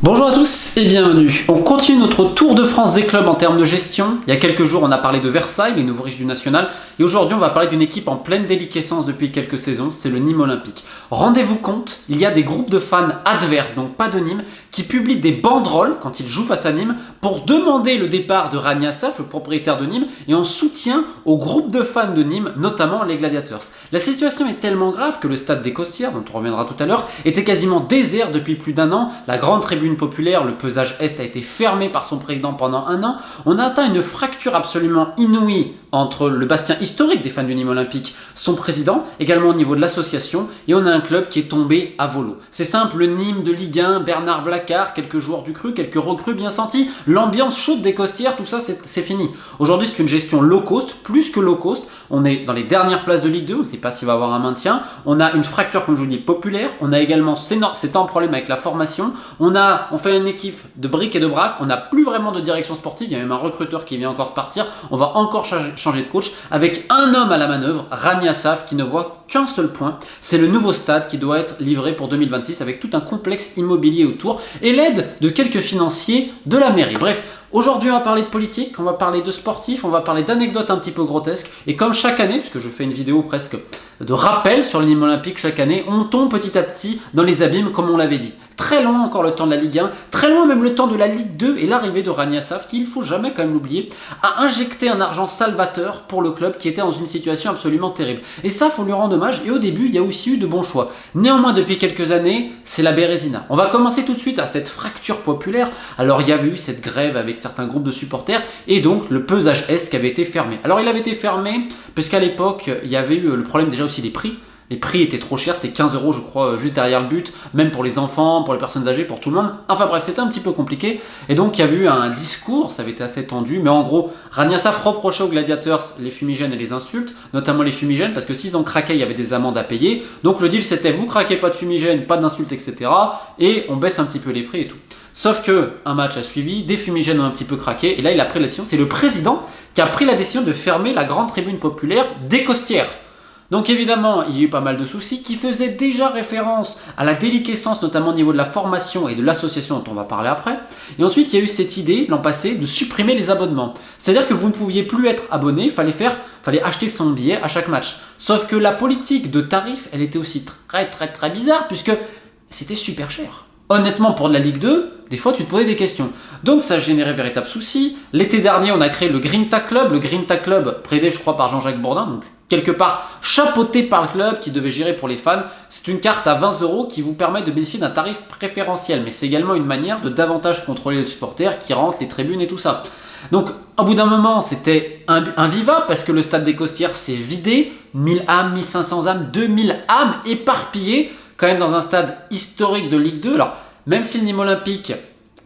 Bonjour à tous et bienvenue. On continue notre tour de France des clubs en termes de gestion. Il y a quelques jours, on a parlé de Versailles, les nouveaux riches du national. Et aujourd'hui, on va parler d'une équipe en pleine déliquescence depuis quelques saisons, c'est le Nîmes Olympique. Rendez-vous compte, il y a des groupes de fans adverses, donc pas de Nîmes, qui publient des banderoles quand ils jouent face à Nîmes pour demander le départ de Rani Assaf, le propriétaire de Nîmes, et en soutien au groupe de fans de Nîmes, notamment les Gladiators. La situation est tellement grave que le stade des Costières, dont on reviendra tout à l'heure, était quasiment désert depuis plus d'un an. La grande tribune populaire, le pesage Est, a été fermé par son président pendant un an. On a atteint une fracture absolument inouïe entre le bastion historique des fans du Nîmes Olympique, son président, également au niveau de l'association, et on a un club qui est tombé à volo. C'est simple, le Nîmes de Ligue 1, Bernard Blacard, quelques joueurs du cru, quelques recrues bien sentis, l'ambiance chaude des Costières, tout ça c'est fini. Aujourd'hui c'est une gestion low cost, plus que low cost, on est dans les dernières places de Ligue 2, on ne sait pas s'il va y avoir un maintien, on a une fracture comme je vous dis populaire, on a également cet énorme problème avec la formation, on fait une équipe de briques et de braques, on n'a plus vraiment de direction sportive, il y a même un recruteur qui vient encore de partir, on va encore changer de coach, avec un homme à la manœuvre, Rani Assaf, qui ne voit qu'un seul point, c'est le nouveau stade qui doit être livré pour 2026 avec tout un complexe immobilier autour et l'aide de quelques financiers de la mairie. Bref, aujourd'hui on va parler de politique, on va parler de sportifs, on va parler d'anecdotes un petit peu grotesques et comme chaque année, puisque je fais une vidéo presque de rappel sur le Nîmes Olympique chaque année, on tombe petit à petit dans les abîmes comme on l'avait dit. Très loin encore le temps de la Ligue 1, très loin même le temps de la Ligue 2 et l'arrivée de Rani Assaf, qui, il ne faut jamais quand même l'oublier, a injecté un argent salvateur pour le club qui était dans une situation absolument terrible. Et ça, il faut lui rendre hommage, et au début, il y a aussi eu de bons choix. Néanmoins, depuis quelques années, c'est la Bérésina. On va commencer tout de suite à cette fracture populaire. Alors, il y avait eu cette grève avec certains groupes de supporters, et donc le pesage Est qui avait été fermé. Alors, il avait été fermé, puisqu'à l'époque, il y avait eu le problème déjà aussi des prix. Les prix étaient trop chers, c'était 15 € je crois, juste derrière le but, même pour les enfants, pour les personnes âgées, pour tout le monde. Enfin bref, c'était un petit peu compliqué. Et donc il y a eu un discours, ça avait été assez tendu, mais en gros, Rani Assaf reprochait aux Gladiators les fumigènes et les insultes, notamment les fumigènes, parce que s'ils ont craqué, il y avait des amendes à payer. Donc le deal c'était, vous craquez pas de fumigènes, pas d'insultes, etc. Et on baisse un petit peu les prix et tout. Sauf que un match a suivi, des fumigènes ont un petit peu craqué, et là il a pris la décision, c'est le président qui a pris la décision de fermer la grande tribune populaire des Costières. Donc évidemment, il y a eu pas mal de soucis qui faisaient déjà référence à la déliquescence, notamment au niveau de la formation et de l'association dont on va parler après. Et ensuite, il y a eu cette idée, l'an passé, de supprimer les abonnements. C'est-à-dire que vous ne pouviez plus être abonné, il fallait acheter son billet à chaque match. Sauf que la politique de tarif, elle était aussi très bizarre, puisque c'était super cher. Honnêtement, pour de la Ligue 2, des fois tu te posais des questions. Donc ça générait véritable souci. L'été dernier, on a créé le Grinta Club. Le Grinta Club, prédé je crois par Jean-Jacques Bourdin, donc quelque part chapeauté par le club qui devait gérer pour les fans. C'est une carte à 20 € qui vous permet de bénéficier d'un tarif préférentiel. Mais c'est également une manière de davantage contrôler les supporters qui rentrent, les tribunes et tout ça. Donc au bout d'un moment, c'était invivable parce que le stade des Costières s'est vidé. 1000 âmes, 1500 âmes, 2000 âmes éparpillées quand même dans un stade historique de Ligue 2. Alors, même si le Nîmes Olympique,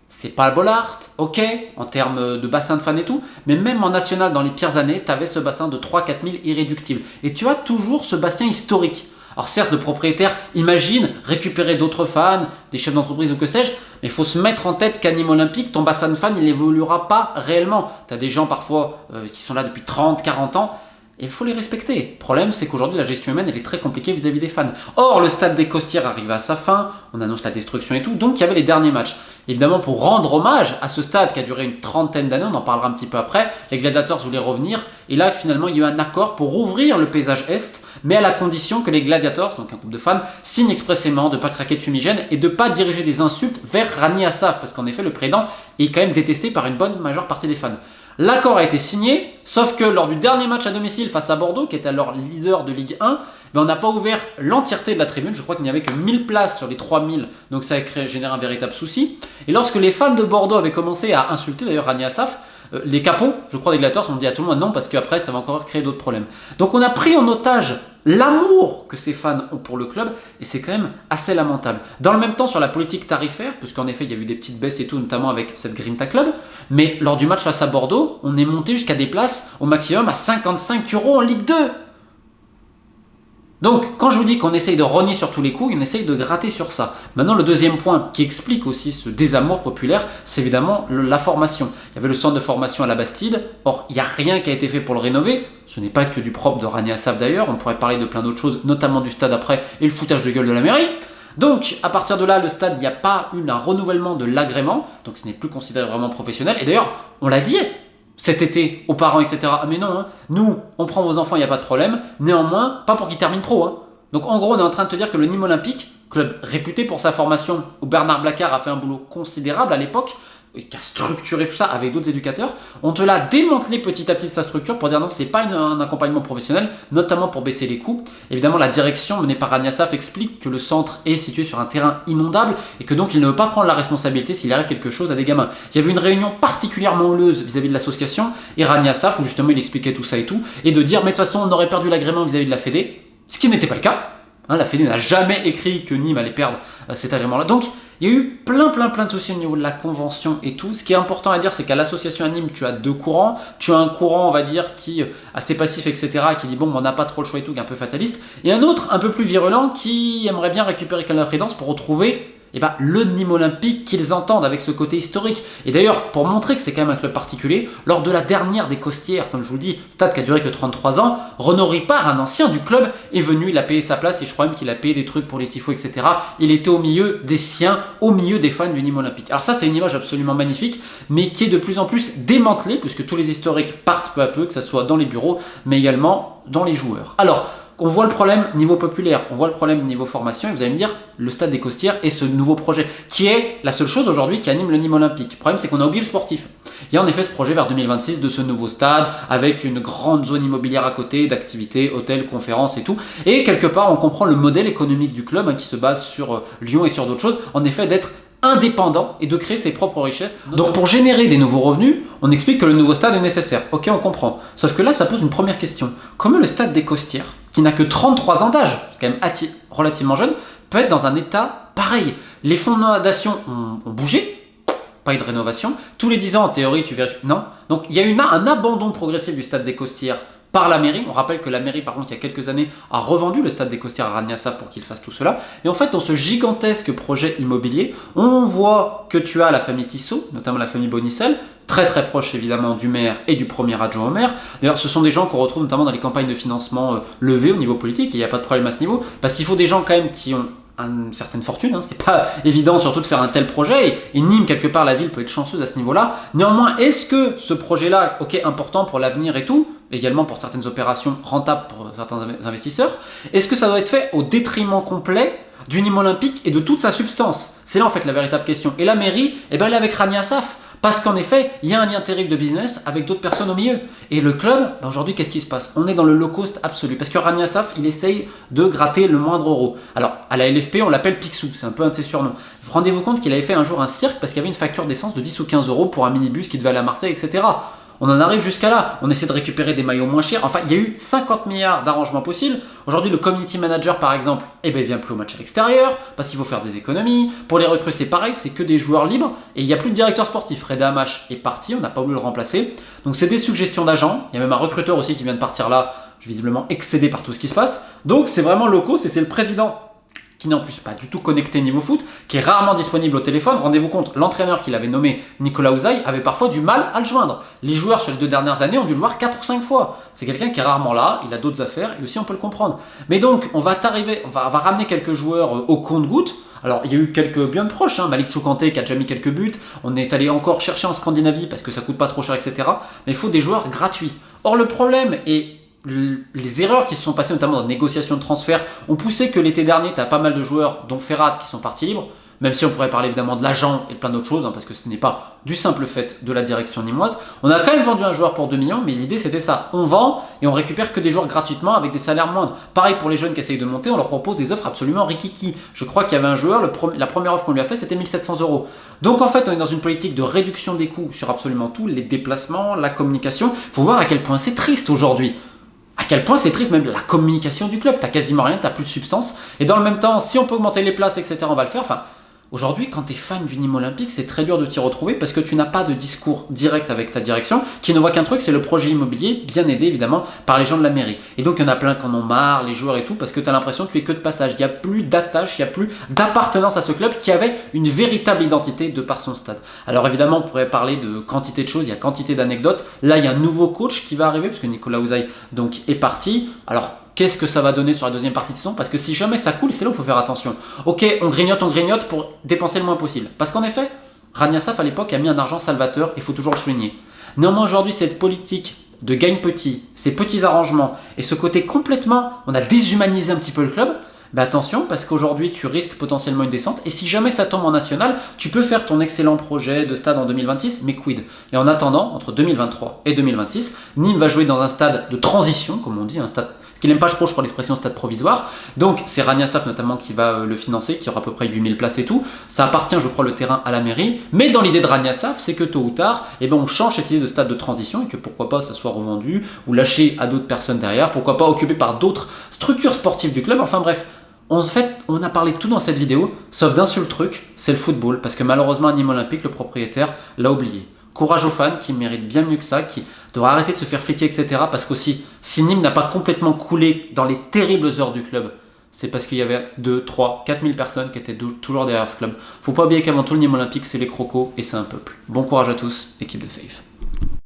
c'est pas le Bollaert, ok, en termes de bassin de fans et tout, mais même en national, dans les pires années, tu avais ce bassin de 3-4 000 irréductibles. Et tu as toujours ce bassin historique. Alors certes, le propriétaire imagine récupérer d'autres fans, des chefs d'entreprise ou que sais-je, mais il faut se mettre en tête qu'à Nîmes Olympique, ton bassin de fans, il n'évoluera pas réellement. Tu as des gens parfois qui sont là depuis 30, 40 ans, et il faut les respecter. Le problème, c'est qu'aujourd'hui, la gestion humaine, elle est très compliquée vis-à-vis des fans. Or, le stade des Costières arrive à sa fin, on annonce la destruction et tout, donc il y avait les derniers matchs. Évidemment, pour rendre hommage à ce stade qui a duré une trentaine d'années, on en parlera un petit peu après, les Gladiators voulaient revenir, et là, finalement, il y a eu un accord pour ouvrir le paysage Est, mais à la condition que les Gladiators, donc un groupe de fans, signent expressément de ne pas craquer de fumigène et de ne pas diriger des insultes vers Rani Assaf, parce qu'en effet, le président est quand même détesté par une bonne majeure partie des fans. L'accord a été signé, sauf que lors du dernier match à domicile face à Bordeaux, qui était alors leader de Ligue 1, on n'a pas ouvert l'entièreté de la tribune. Je crois qu'il n'y avait que 1000 places sur les 3000, donc ça a généré un véritable souci. Et lorsque les fans de Bordeaux avaient commencé à insulter d'ailleurs Rani Assaf, les capots, je crois, des Gladiators ont dit à tout le monde non, parce qu'après ça va encore créer d'autres problèmes. Donc on a pris en otage l'amour que ces fans ont pour le club, et c'est quand même assez lamentable. Dans le même temps, sur la politique tarifaire, puisqu'en effet il y a eu des petites baisses et tout, notamment avec cette Grinta Club, mais lors du match face à Bordeaux, on est monté jusqu'à des places au maximum à 55 € en Ligue 2. Donc, quand je vous dis qu'on essaye de rogner sur tous les coups, on essaye de gratter sur ça. Maintenant, le deuxième point qui explique aussi ce désamour populaire, c'est évidemment la formation. Il y avait le centre de formation à la Bastide. Or, il n'y a rien qui a été fait pour le rénover. Ce n'est pas que du propre de Rani Assaf d'ailleurs. On pourrait parler de plein d'autres choses, notamment du stade après et le foutage de gueule de la mairie. Donc, à partir de là, le stade, il n'y a pas eu un renouvellement de l'agrément, donc ce n'est plus considéré vraiment professionnel. Et d'ailleurs, on l'a dit cet été aux parents, etc. Ah mais non, nous, on prend vos enfants, il n'y a pas de problème. Néanmoins, pas pour qu'ils terminent pro. Donc en gros, on est en train de te dire que le Nîmes Olympique, club réputé pour sa formation, où Bernard Blacard a fait un boulot considérable à l'époque, et qui a structuré tout ça avec d'autres éducateurs, on te l'a démantelé petit à petit sa structure pour dire non, c'est pas un accompagnement professionnel, notamment pour baisser les coûts. Évidemment, la direction menée par Rania Saf explique que le centre est situé sur un terrain inondable et que donc il ne veut pas prendre la responsabilité s'il arrive quelque chose à des gamins. Il y avait une réunion particulièrement houleuse vis-à-vis de l'association et Rania Saf où justement il expliquait tout ça et tout, et de dire mais de toute façon on aurait perdu l'agrément vis-à-vis de la Fédé, ce qui n'était pas le cas. La Fédé n'a jamais écrit que Nîmes allait perdre cet agrément-là. Donc, il y a eu plein de soucis au niveau de la convention et tout. Ce qui est important à dire, c'est qu'à l'association à Nîmes, tu as deux courants. Tu as un courant, on va dire, qui est assez passif, etc., qui dit, bon, on n'a pas trop le choix et tout, qui est un peu fataliste. Et un autre, un peu plus virulent, qui aimerait bien récupérer Canal Frédance pour retrouver le Nîmes Olympique qu'ils entendent avec ce côté historique. Et d'ailleurs, pour montrer que c'est quand même un club particulier, lors de la dernière des Costières, comme je vous le dis, stade qui a duré que 33 ans, Renaud Ripard, un ancien du club, est venu, il a payé sa place et je crois même qu'il a payé des trucs pour les tifos, etc. Il était au milieu des siens, au milieu des fans du Nîmes Olympique. Alors ça, c'est une image absolument magnifique, mais qui est de plus en plus démantelée, puisque tous les historiques partent peu à peu, que ce soit dans les bureaux, mais également dans les joueurs. Alors, on voit le problème niveau populaire, on voit le problème niveau formation, et vous allez me dire, le stade des Costières est ce nouveau projet, qui est la seule chose aujourd'hui qui anime le Nîmes Olympique. Le problème, c'est qu'on a oublié le sportif. Il y a en effet ce projet vers 2026 de ce nouveau stade, avec une grande zone immobilière à côté, d'activités, hôtels, conférences et tout. Et quelque part, on comprend le modèle économique du club, qui se base sur Lyon et sur d'autres choses, en effet d'être indépendant et de créer ses propres richesses. Donc pour générer des nouveaux revenus, on explique que le nouveau stade est nécessaire. Ok, on comprend. Sauf que là, ça pose une première question. Comment le stade des Costières, qui n'a que 33 ans d'âge, c'est quand même relativement jeune, peut être dans un état pareil? Les fondations ont bougé, pas eu de rénovation. Tous les 10 ans, en théorie, tu vérifies. Non. Donc il y a eu un abandon progressif du stade des Costières par la mairie. On rappelle que la mairie, par contre, il y a quelques années, a revendu le stade des Costières à Rania Saf pour qu'il fasse tout cela. Et en fait, dans ce gigantesque projet immobilier, on voit que tu as la famille Tissot, notamment la famille Bonicel, très proche évidemment du maire et du premier adjoint au maire. D'ailleurs, ce sont des gens qu'on retrouve notamment dans les campagnes de financement levées au niveau politique, et il n'y a pas de problème à ce niveau, parce qu'il faut des gens quand même qui ont une certaine fortune, c'est pas évident surtout de faire un tel projet, et Nîmes, quelque part, la ville peut être chanceuse à ce niveau-là. Néanmoins, est-ce que ce projet-là, ok, important pour l'avenir et tout, également pour certaines opérations rentables pour certains investisseurs, est-ce que ça doit être fait au détriment complet du Nîmes Olympique et de toute sa substance? C'est là en fait la véritable question. Et la mairie, elle est avec Rania Saf. Parce qu'en effet, il y a un lien terrible de business avec d'autres personnes au milieu. Et le club, aujourd'hui, qu'est-ce qui se passe? On est dans le low cost absolu. Parce que Rania Saf, il essaye de gratter le moindre euro. Alors, à la LFP, on l'appelle Picsou. C'est un peu un de ses surnoms. Rendez-vous compte qu'il avait fait un jour un cirque parce qu'il y avait une facture d'essence de 10 ou 15 euros pour un minibus qui devait aller à Marseille, etc. On en arrive jusqu'à là. On essaie de récupérer des maillots moins chers. Enfin, il y a eu 50 milliards d'arrangements possibles. Aujourd'hui, le community manager, par exemple, il vient plus au match à l'extérieur parce qu'il faut faire des économies. Pour les recrues, c'est pareil, c'est que des joueurs libres et il n'y a plus de directeur sportif. Reda Amash est parti, on n'a pas voulu le remplacer. Donc, c'est des suggestions d'agents. Il y a même un recruteur aussi qui vient de partir là, visiblement excédé par tout ce qui se passe. Donc, c'est vraiment low cost et c'est le président qui n'est en plus pas du tout connecté niveau foot, qui est rarement disponible au téléphone. Rendez-vous compte, l'entraîneur qu'il avait nommé Nicolas Ouzaï avait parfois du mal à le joindre. Les joueurs sur les 2 dernières années ont dû le voir 4 ou 5 fois. C'est quelqu'un qui est rarement là, il a d'autres affaires et aussi on peut le comprendre. Mais donc, on va ramener quelques joueurs au compte-gouttes. Alors, il y a eu quelques bien de proches, Malik Choukanté qui a déjà mis quelques buts. On est allé encore chercher en Scandinavie parce que ça coûte pas trop cher, etc. Mais il faut des joueurs gratuits. Or, le problème est les erreurs qui se sont passées notamment dans la négociation de transfert ont poussé que l'été dernier, tu as pas mal de joueurs, dont Ferrat, qui sont partis libres, même si on pourrait parler évidemment de l'agent et de plein d'autres choses, parce que ce n'est pas du simple fait de la direction nîmoise. On a quand même vendu un joueur pour 2 millions, mais l'idée c'était ça. On vend et on récupère que des joueurs gratuitement avec des salaires moindres. Pareil pour les jeunes qui essayent de monter, on leur propose des offres absolument rikiki. Je crois qu'il y avait un joueur, la première offre qu'on lui a fait, c'était 1700 euros. Donc en fait, on est dans une politique de réduction des coûts sur absolument tout, les déplacements, la communication. Il faut voir à quel point c'est triste aujourd'hui. À quel point c'est triste, même la communication du club. T'as quasiment rien, t'as plus de substance. Et dans le même temps, si on peut augmenter les places, etc., on va le faire. Enfin, aujourd'hui, quand tu es fan du Nîmes Olympique, c'est très dur de t'y retrouver parce que tu n'as pas de discours direct avec ta direction qui ne voit qu'un truc, c'est le projet immobilier, bien aidé évidemment par les gens de la mairie. Et donc, il y en a plein qui en ont marre, les joueurs et tout, parce que tu as l'impression que tu es que de passage. Il n'y a plus d'attache, il n'y a plus d'appartenance à ce club qui avait une véritable identité de par son stade. Alors évidemment, on pourrait parler de quantité de choses, il y a quantité d'anecdotes. Là, il y a un nouveau coach qui va arriver parce que Nicolas Ouzaï donc est parti. Alors, qu'est-ce que ça va donner sur la deuxième partie de saison, parce que si jamais ça coule, c'est là où il faut faire attention. Ok, on grignote pour dépenser le moins possible. Parce qu'en effet, Rania Saf à l'époque a mis un argent salvateur, il faut toujours le souligner. Néanmoins aujourd'hui, cette politique de gagne petit, ces petits arrangements et ce côté complètement, on a déshumanisé un petit peu le club, bah attention parce qu'aujourd'hui tu risques potentiellement une descente et si jamais ça tombe en national, tu peux faire ton excellent projet de stade en 2026, mais quid? Et en attendant, entre 2023 et 2026, Nîmes va jouer dans un stade de transition, comme on dit, un stade qu'il n'aime pas trop, je crois, l'expression stade provisoire. Donc c'est Rania Saf notamment qui va le financer, qui aura à peu près 8000 places et tout. Ça appartient, je crois, le terrain à la mairie. Mais dans l'idée de Rania Saf, c'est que tôt ou tard, eh ben, on change cette idée de stade de transition et que pourquoi pas ça soit revendu ou lâché à d'autres personnes derrière, pourquoi pas occupé par d'autres structures sportives du club. Enfin bref, en fait, on a parlé de tout dans cette vidéo, sauf d'un seul truc, c'est le football. Parce que malheureusement, à Nîmes Olympique, le propriétaire l'a oublié. Courage aux fans qui méritent bien mieux que ça, qui devraient arrêter de se faire fliquer, etc. Parce qu'aussi, si Nîmes n'a pas complètement coulé dans les terribles heures du club, c'est parce qu'il y avait 2, 3, 4 000 personnes qui étaient toujours derrière ce club. Faut pas oublier qu'avant tout, le Nîmes Olympique, c'est les crocos et c'est un peuple. Bon courage à tous, équipe de Faith.